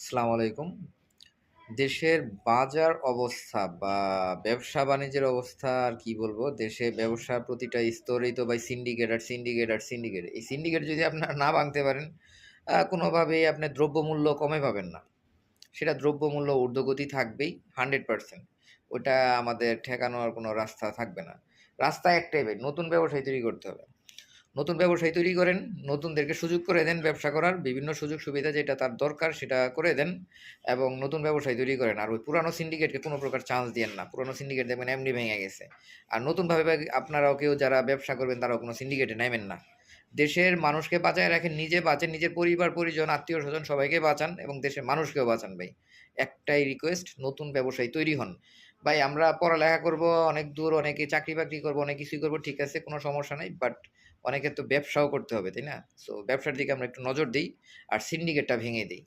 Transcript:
আসসালামু আলাইকুম। দেশের বাজার অবস্থা বা ব্যবসা-বাণিজ্যের অবস্থা আর কি বলবো? দেশে ব্যবসা প্রতিটা স্তরেই তো ভাই সিন্ডিকেট আর সিন্ডিকেট আর সিন্ডিকেট। এই সিন্ডিকেট যদি আপনারা না ভাঙতে পারেন, কোনোভাবেই আপনি দ্রব্যমূল্য কমে পাবেন না। সেটা দ্রব্যমূল্য ঊর্ধ্বগতি থাকবেই 100%। ওটা আমাদের ঠেকানোর কোনো রাস্তা থাকবে না। রাস্তা একটাই ভাই, নতুন ব্যবসায়ী তৈরি করতে হবে। নতুন ব্যবসায়ী তৈরি করেন, নতুনদেরকে সুযোগ করে দেন ব্যবসা করার, বিভিন্ন সুযোগ সুবিধা যেটা তার দরকার সেটা করে দেন এবং নতুন ব্যবসায়ী তৈরি করেন। আর ওই পুরানো সিন্ডিকেটকে কোনো প্রকার চান্স দিয়েন না। পুরানো সিন্ডিকেট দেখবেন এমনি ভেঙে গেছে। আর নতুনভাবে আপনারাও কেউ যারা ব্যবসা করবেন তারাও কোনো সিন্ডিকেটে নেমেন না। দেশের মানুষকে বাঁচায় রাখেন, নিজে বাঁচেন, নিজের পরিবার পরিজন আত্মীয় স্বজন সবাইকে বাঁচান এবং দেশের মানুষকেও বাঁচান ভাই। একটাই রিকোয়েস্ট, নতুন ব্যবসায়ী তৈরি হন। ভাই আমরা পড়ালেখা করব অনেক দূর, অনেকে চাকরি বাকরি করবো, অনেক কিছুই করবো, ঠিক আছে, কোনো সমস্যা নাই, বাট অনেকের তো ব্যবসাও করতে হবে, তাই না? সো ব্যবসার দিকে আমরা একটু নজর দিই আর সিন্ডিকেটটা ভেঙে দিই।